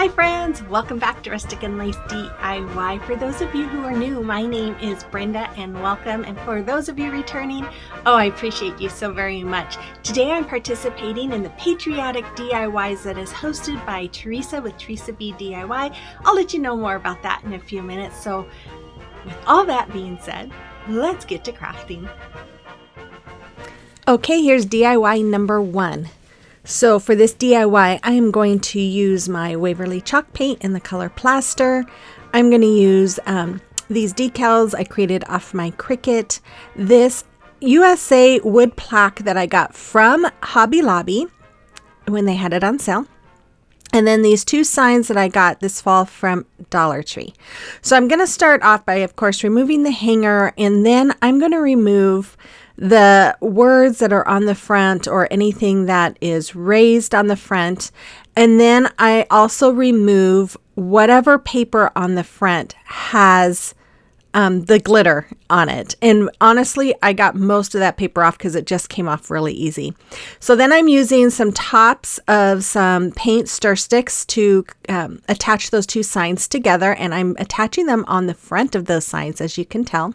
Hi friends, welcome back to Rustic and Lace DIY. For those of you who are new, my name is Brenda and welcome. And for those of you returning, I appreciate you so very much. Today I'm participating in the Patriotic DIYs that is hosted by Teresa with Teresa B DIY. I'll let you know more about that in a few minutes. So with all that being said, let's get to crafting. Okay, here's DIY number 1. So for this DIY, I am going to use my Waverly chalk paint in the color Plaster. I'm going to use these decals I created off my Cricut. This USA wood plaque that I got from Hobby Lobby when they had it on sale. And then these 2 signs that I got this fall from Dollar Tree. So I'm going to start off by, of course, removing the hanger, and then I'm going to remove the words that are on the front or anything that is raised on the front. And then I also remove whatever paper on the front has the glitter on it. And honestly, I got most of that paper off because it just came off really easy. So then I'm using some tops of some paint stir sticks to attach those 2 signs together. And I'm attaching them on the front of those signs, as you can tell,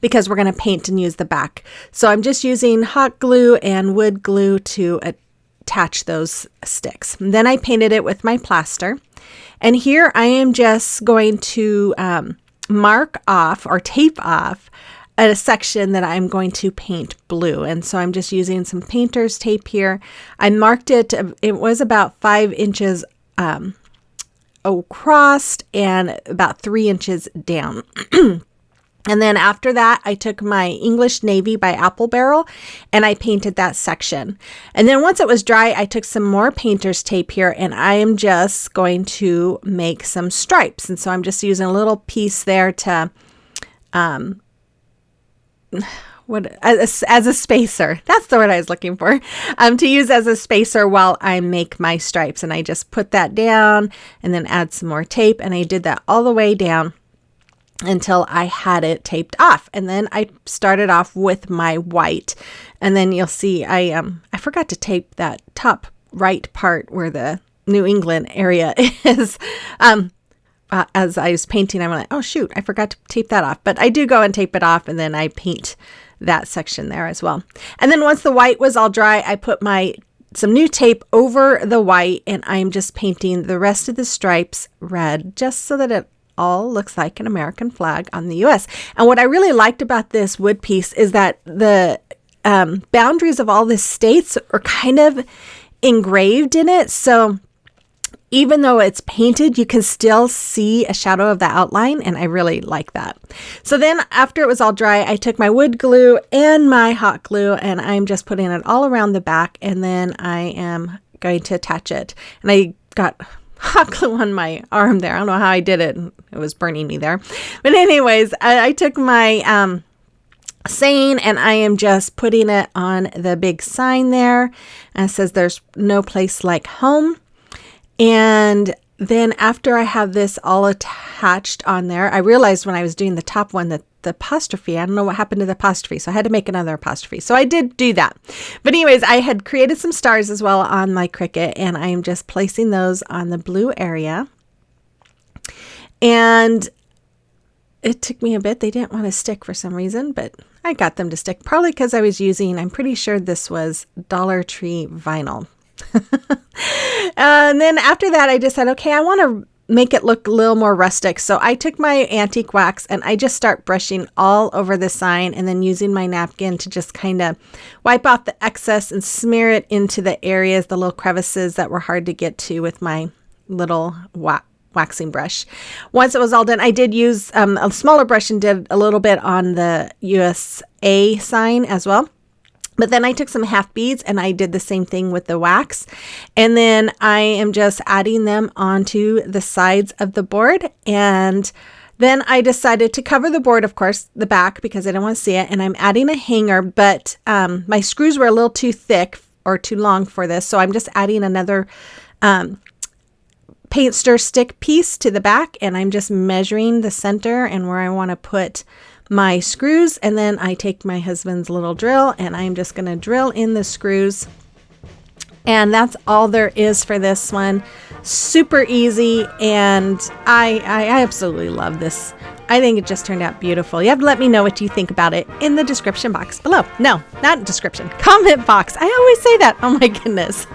because we're going to paint and use the back. So I'm just using hot glue and wood glue to attach those sticks. And then I painted it with my plaster. And here I am just going to mark off or tape off a section that I'm going to paint blue. And so I'm just using some painter's tape here. I marked it. It was about 5 inches across and about 3 inches down. And then after that, I took my English Navy by Apple Barrel and I painted that section. And then once it was dry, I took some more painter's tape here and I am just going to make some stripes. And so I'm just using a little piece there to, as a spacer. That's the word I was looking for, to use as a spacer while I make my stripes. And I just put that down and then add some more tape. And I did that all the way down until I had it taped off. And then I started off with my white. And then you'll see I forgot to tape that top right part where the New England area is. As I was painting, I'm like, oh shoot, I forgot to tape that off. But I do go and tape it off and then I paint that section there as well. And then once the white was all dry, I put some new tape over the white and I'm just painting the rest of the stripes red just so that it all looks like an American flag on the US. And what I really liked about this wood piece is that the boundaries of all the states are kind of engraved in it. So even though it's painted, you can still see a shadow of the outline. And I really like that. So then after it was all dry, I took my wood glue and my hot glue and I'm just putting it all around the back. And then I am going to attach it. And I got hot glue on my arm there. I don't know how I did it. It was burning me there. But anyways, I took my saying and I am just putting it on the big sign there. And it says there's no place like home. And then after I have this all attached on there, I realized when I was doing the top one that the apostrophe, I don't know what happened to the apostrophe. So I had to make another apostrophe. So I did do that. But anyways, I had created some stars as well on my Cricut and I am just placing those on the blue area. And it took me a bit. They didn't want to stick for some reason, but I got them to stick probably because I was using, I'm pretty sure this was Dollar Tree vinyl. And then after that, I decided, okay, I want to make it look a little more rustic. So I took my antique wax and I just start brushing all over the sign and then using my napkin to just kind of wipe off the excess and smear it into the areas, the little crevices that were hard to get to with my little waxing brush. Once it was all done, I did use a smaller brush and did a little bit on the USA sign as well. But then I took some half beads and I did the same thing with the wax. And then I am just adding them onto the sides of the board. And then I decided to cover the board, of course, the back, because I didn't want to see it. And I'm adding a hanger, but my screws were a little too thick or too long for this. So I'm just adding another paint stir stick piece to the back. And I'm just measuring the center and where I want to put my screws, and then I take my husband's little drill and I'm just going to drill in the screws. And that's all there is for this one. super easy, and I absolutely love this. I think it just turned out beautiful. You have to let me know what you think about it in the description box below. No, not description, comment box. I always say that. Oh my goodness.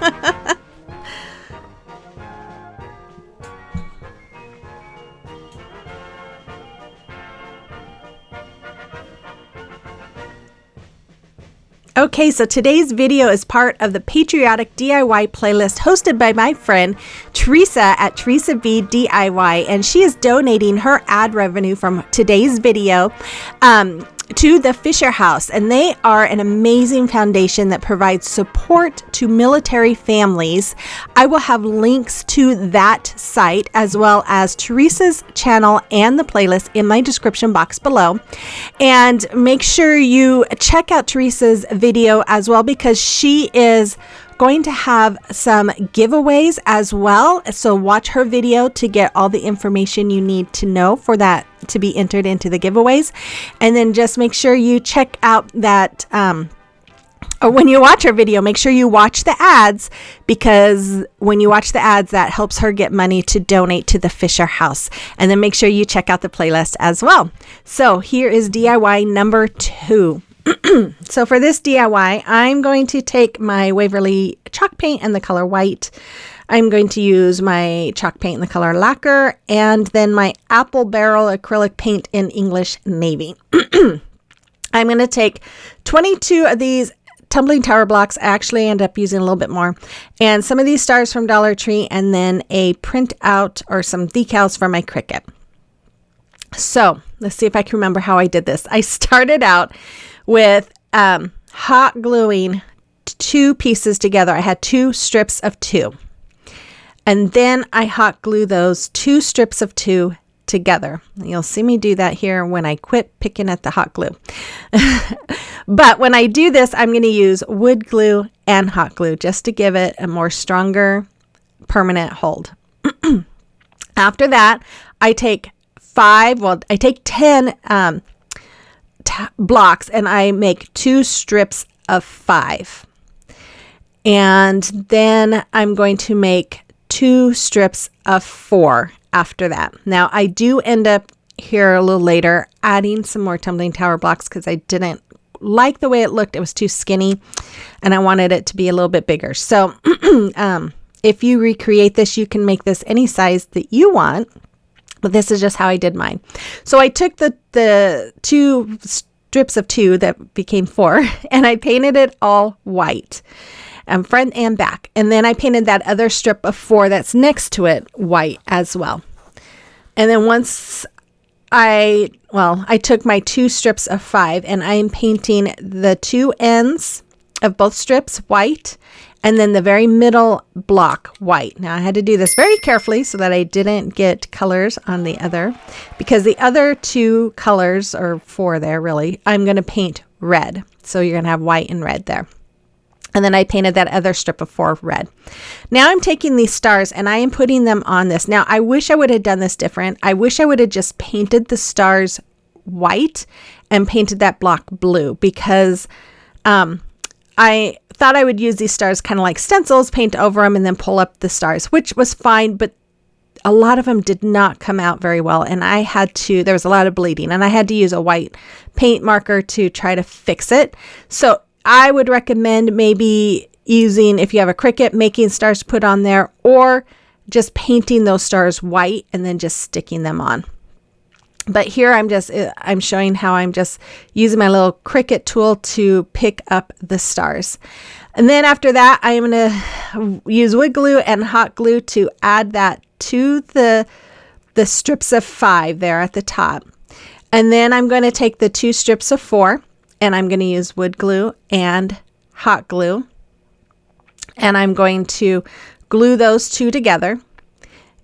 Okay, so today's video is part of the Patriotic DIY playlist hosted by my friend Teresa at Teresa V DIY, and she is donating her ad revenue from today's video to the Fisher House, and they are an amazing foundation that provides support to military families. I will have links to that site as well as Teresa's channel and the playlist in my description box below. And make sure you check out Teresa's video as well, because she is going to have some giveaways as well. So watch her video to get all the information you need to know for that to be entered into the giveaways. And then just make sure you check out that, or when you watch her video, make sure you watch the ads, because when you watch the ads, that helps her get money to donate to the Fisher House. And then make sure you check out the playlist as well. So here is DIY number 2. So for this DIY, I'm going to take my Waverly chalk paint and the color white. I'm going to use my chalk paint in the color Lacquer, and then my apple barrel acrylic paint in English navy. I'm going to take 22 of these tumbling tower blocks. I actually end up using a little bit more, and some of these stars from Dollar Tree, and then a printout or some decals for my Cricut. So let's see if I can remember how I did this. I started out with hot gluing 2 pieces together. I had 2 strips of 2. And then I hot glue those 2 strips of 2 together. You'll see me do that here when I quit picking at the hot glue. But when I do this, I'm going to use wood glue and hot glue just to give it a more stronger permanent hold. After that, I take 10 blocks, and I make 2 strips of 5. And then I'm going to make 2 strips of 4 after that. Now I do end up here a little later adding some more tumbling tower blocks because I didn't like the way it looked. It was too skinny and I wanted it to be a little bit bigger. So if you recreate this, you can make this any size that you want. But this is just how I did mine. So I took the 2 strips of 2 that became 4, and I painted it all white, front and back. And then I painted that other strip of 4 that's next to it white as well. And then once I took my 2 strips of 5, and I am painting the 2 ends of both strips white, and then the very middle block white. Now I had to do this very carefully so that I didn't get colors on the other, because the other 2 colors, or 4 there really, I'm going to paint red. So you're going to have white and red there. And then I painted that other strip of 4 red. Now I'm taking these stars and I am putting them on this. Now I wish I would have done this different. I wish I would have just painted the stars white and painted that block blue, because I thought I would use these stars kind of like stencils, paint over them, and then pull up the stars, which was fine, but a lot of them did not come out very well, and there was a lot of bleeding, and I had to use a white paint marker to try to fix it. So I would recommend maybe using, if you have a Cricut, making stars to put on there, or just painting those stars white and then just sticking them on. But here I'm showing how I'm just using my little Cricut tool to pick up the stars. And then after that, I'm going to use wood glue and hot glue to add that to the strips of 5 there at the top. And then I'm going to take the 2 strips of 4, and I'm going to use wood glue and hot glue. And I'm going to glue those 2 together.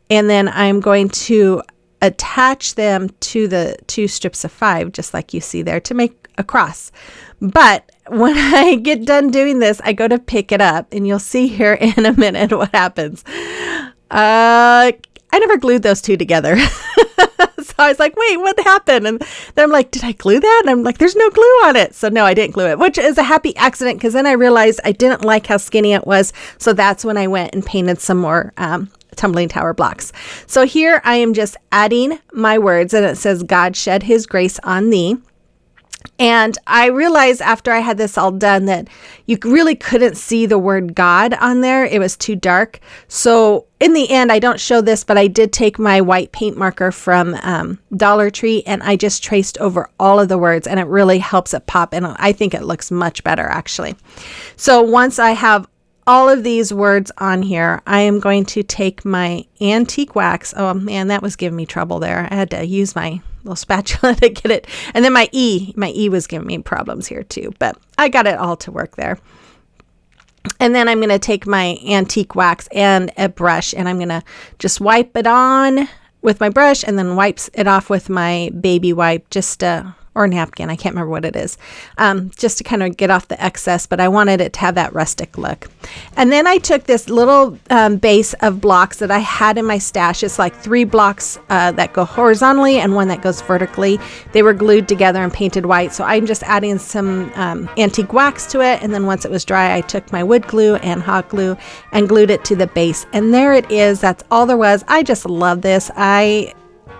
And then I'm going to attach them to the 2 strips of 5, just like you see there, to make a cross. But when I get done doing this, I go to pick it up, and you'll see here in a minute what happens. I never glued those 2 together. So I was like, wait, what happened? And then I'm like, did I glue that? And I'm like, there's no glue on it. So no, I didn't glue it, which is a happy accident, because then I realized I didn't like how skinny it was. So that's when I went and painted some more Tumbling Tower blocks. So here I am just adding my words, and it says, God shed his grace on thee. And I realized after I had this all done that you really couldn't see the word God on there. It was too dark. So in the end, I don't show this, but I did take my white paint marker from Dollar Tree, and I just traced over all of the words, and it really helps it pop. And I think it looks much better, actually. So once I have all of these words on here, I am going to take my antique wax. Oh man, that was giving me trouble there. I had to use my little spatula to get it. And then my E was giving me problems here too, but I got it all to work there. And then I'm going to take my antique wax and a brush, and I'm going to just wipe it on with my brush and then wipes it off with my baby wipe, just or napkin. I can't remember what it is, just to kind of get off the excess, but I wanted it to have that rustic look. And then I took this little base of blocks that I had in my stash. It's like 3 blocks that go horizontally and 1 that goes vertically. They were glued together and painted white. So I'm just adding some antique wax to it. And then once it was dry, I took my wood glue and hot glue and glued it to the base. And there it is. That's all there was. I just love this.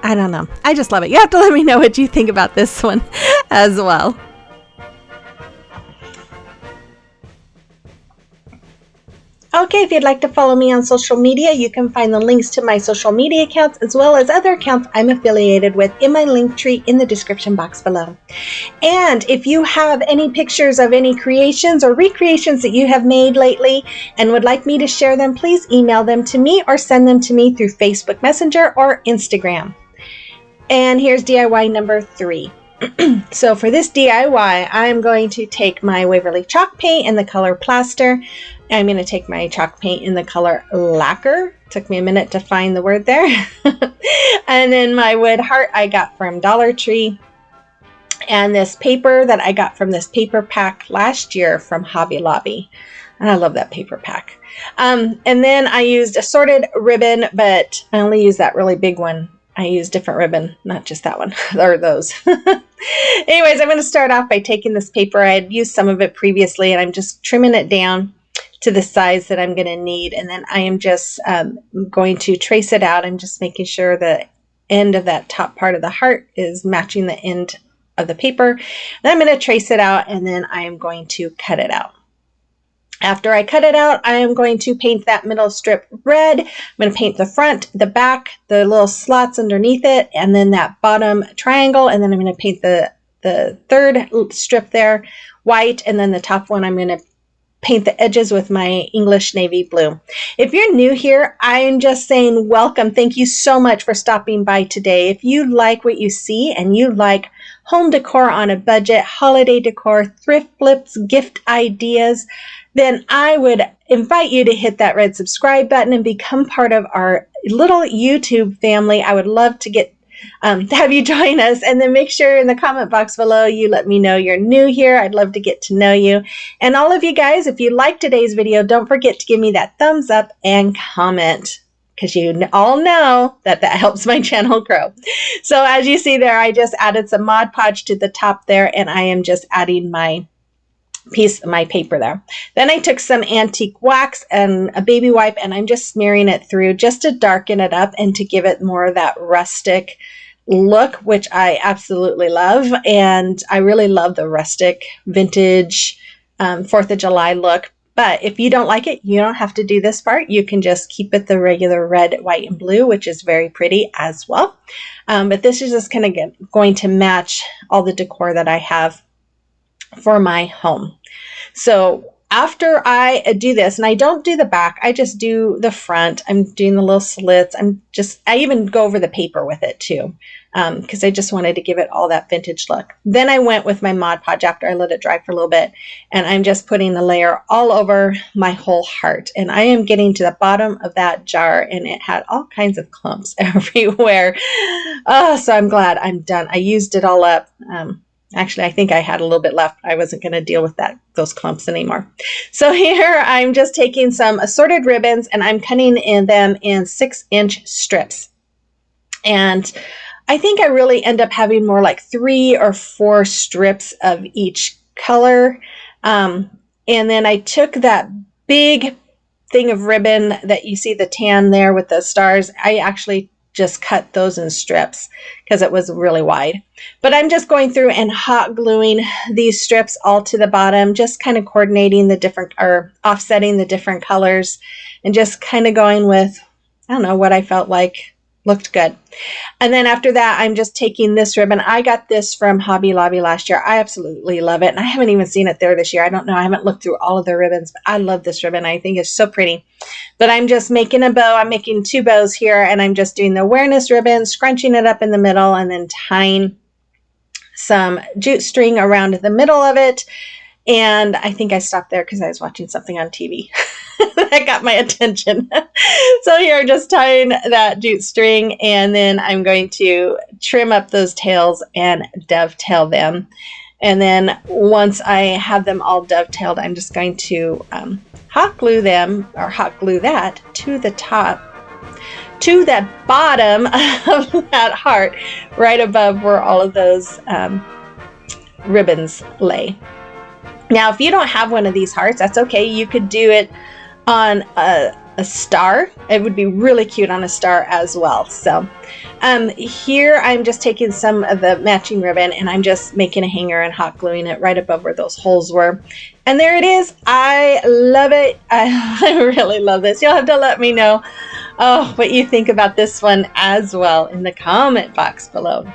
I don't know. I just love it. You have to let me know what you think about this one as well. Okay, if you'd like to follow me on social media, you can find the links to my social media accounts as well as other accounts I'm affiliated with in my link tree in the description box below. And if you have any pictures of any creations or recreations that you have made lately and would like me to share them, please email them to me or send them to me through Facebook Messenger or Instagram. And here's DIY number 3. So for this DIY, I'm going to take my Waverly chalk paint in the color Plaster. I'm going to take my chalk paint in the color Lacquer. Took me a minute to find the word there. And then my wood heart I got from Dollar Tree. And this paper that I got from this paper pack last year from Hobby Lobby. And I love that paper pack. And then I used assorted ribbon, but I only used that really big one. I use different ribbon, not just that one, or those. Anyways, I'm going to start off by taking this paper. I had used some of it previously, and I'm just trimming it down to the size that I'm going to need. And then I am just going to trace it out. I'm just making sure the end of that top part of the heart is matching the end of the paper. Then I'm going to trace it out, and then I am going to cut it out. After I cut it out, I am going to paint that middle strip red. I'm going to paint the front, the back, the little slots underneath it, and then that bottom triangle. And then I'm going to paint the third strip there white, and then the top one I'm going to paint the edges with my English navy blue. If you're new here, I'm just saying welcome. Thank you so much for stopping by today. If you like what you see and you like home decor on a budget, holiday decor, thrift flips, gift ideas, then I would invite you to hit that red subscribe button and become part of our little YouTube family. I would love to get have you join us, and then make sure in the comment box below you let me know you're new here. I'd love to get to know you. And all of you guys, if you like today's video, don't forget to give me that thumbs up and comment, because you all know that helps my channel grow. So as you see there, I just added some Mod Podge to the top there, and I am just adding my paper there. Then I took some antique wax and a baby wipe, and I'm just smearing it through just to darken it up and to give it more of that rustic look, which I absolutely love. And I really love the rustic vintage 4th of July look. But if you don't like it, you don't have to do this part. You can just keep it the regular red, white, and blue, which is very pretty as well. But this is just kind of going to match all the decor that I have for my home. So after I do this, and I don't do the back, I just do the front. I'm doing the little slits. I even go over the paper with it too, because I just wanted to give it all that vintage look. Then I went with my Mod Podge after I let it dry for a little bit, and I'm just putting the layer all over my whole heart. And I am getting to the bottom of that jar, and it had all kinds of clumps everywhere. Oh, so I'm glad I'm done. I used it all up. Actually, I think I had a little bit left. I wasn't going to deal with those clumps anymore. So here I'm just taking some assorted ribbons, and I'm cutting them in 6-inch strips. And I think I really end up having more like 3 or 4 strips of each color. And then I took that big thing of ribbon that you see the tan there with the stars, I actually just cut those in strips because it was really wide. But I'm just going through and hot gluing these strips all to the bottom, just kind of coordinating the different, or offsetting the different colors, and just kind of going with, I don't know, what I felt like looked good. And then after that, I'm just taking this ribbon. I got this from Hobby Lobby last year. I absolutely love it. And I haven't even seen it there this year. I don't know. I haven't looked through all of their ribbons, but I love this ribbon. I think it's so pretty. But I'm just making a bow. I'm making 2 bows here, and I'm just doing the awareness ribbon, scrunching it up in the middle, and then tying some jute string around the middle of it. And I think I stopped there because I was watching something on TV. That got my attention. So here, just tying that jute string, and then I'm going to trim up those tails and dovetail them. And then once I have them all dovetailed, I'm just going to hot glue them, or hot glue that to the top, to the bottom of that heart, right above where all of those ribbons lay. Now, if you don't have one of these hearts, that's okay. You could do it on a star. It would be really cute on a star as well. So here I'm just taking some of the matching ribbon, and I'm just making a hanger and hot gluing it right above where those holes were. And there it is. I love it. I really love this. You'll have to let me know what you think about this one as well in the comment box below.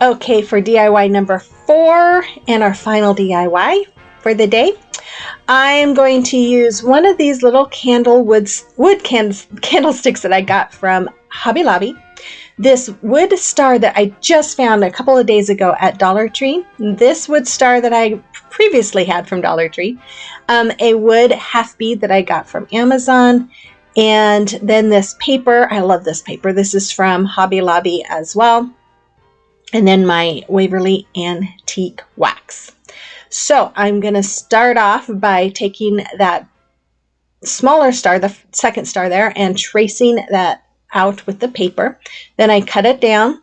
Okay, for DIY number 4 and our final DIY for the day, I'm going to use one of these little wood candlesticks that I got from Hobby Lobby. This wood star that I just found a couple of days ago at Dollar Tree. This wood star that I previously had from Dollar Tree. A wood half bead that I got from Amazon. And then this paper. I love this paper. This is from Hobby Lobby as well. And then my Waverly antique wax. So I'm going to start off by taking that smaller star, the second star there, and tracing that out with the paper. Then I cut it down,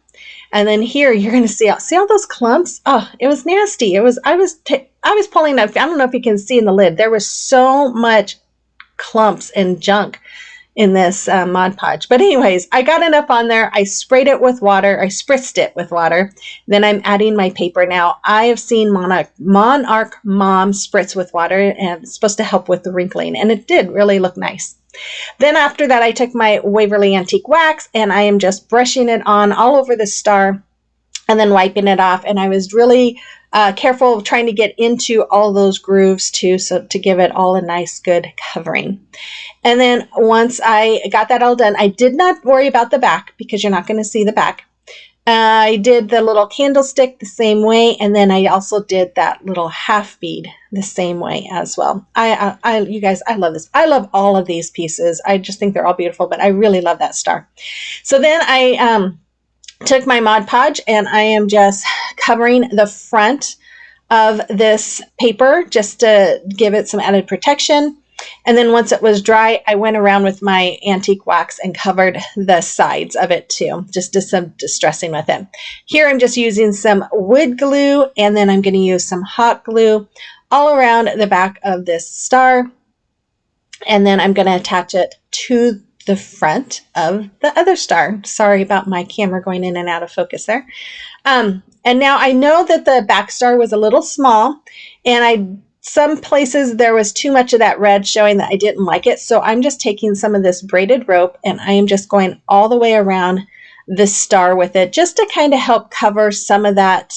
and then here you're going to see all those clumps. Oh, it was nasty. I was pulling up. I don't know if you can see in the lid. There was so much clumps and junk in this Mod Podge. But anyways, I got enough on there. I sprayed it with water. I spritzed it with water. Then I'm adding my paper. Now, I have seen Monarch Mom spritz with water, and it's supposed to help with the wrinkling, and it did really look nice. Then after that, I took my Waverly antique wax, and I am just brushing it on all over the star and then wiping it off. And I was really careful trying to get into all those grooves too, so to give it all a nice good covering. And then once I got that all done, I did not worry about the back because you're not going to see the back. I did the little candlestick the same way, and then I also did that little half bead the same way as well. You guys, I love this. I love all of these pieces. I just think they're all beautiful, but I really love that star. So then I took my Mod Podge, and I am just covering the front of this paper just to give it some added protection. And then once it was dry, I went around with my antique wax and covered the sides of it too, just did some distressing with it. Here I'm just using some wood glue, and then I'm going to use some hot glue all around the back of this star. And then I'm going to attach it to the front of the other star. Sorry about my camera going in and out of focus there. And now I know that the back star was a little small, and some places there was too much of that red showing that I didn't like it. So I'm just taking some of this braided rope, and I am just going all the way around this star with it, just to kind of help cover some of that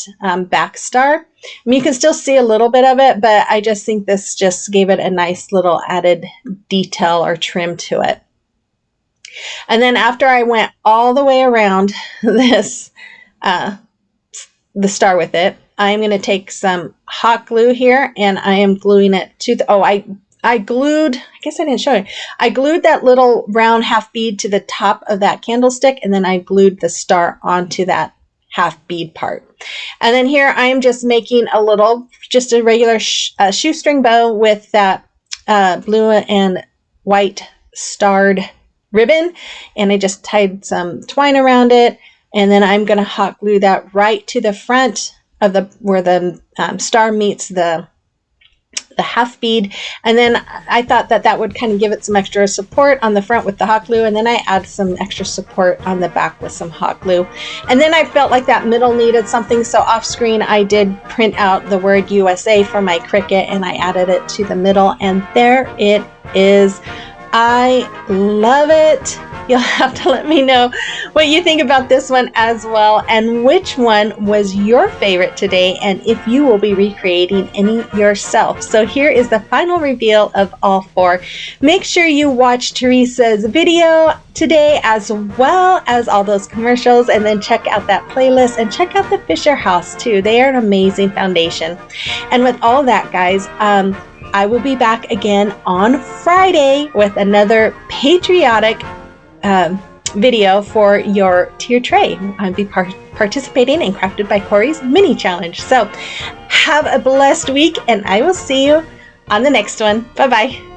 back star. I mean, you can still see a little bit of it, but I just think this just gave it a nice little added detail or trim to it. And then after I went all the way around this, the star with it, I'm going to take some hot glue here, and I am gluing it to the, I glued, I guess I didn't show you. I glued that little round half bead to the top of that candlestick, and then I glued the star onto that half bead part. And then here I am just making just a regular shoestring bow with that blue and white starred ribbon, and I just tied some twine around it, And then I'm going to hot glue that right to the front of the where the star meets the half bead. And then I thought that that would kind of give it some extra support on the front with the hot glue, and then I add some extra support on the back with some hot glue. And then I felt like that middle needed something, so off screen I did print out the word USA for my Cricut, and I added it to the middle, and there it is. I love it. You'll have to let me know what you think about this one as well, and which one was your favorite today, and if you will be recreating any yourself. So here is the final reveal of all 4. Make sure you watch Teresa's video today as well as all those commercials, and then check out that playlist and check out the Fisher House too. They are an amazing foundation. And with all that, guys, I will be back again on Friday with another patriotic video for your tier tray. I'll be participating in Crafted by Corey's mini challenge. So have a blessed week, and I will see you on the next one. Bye bye.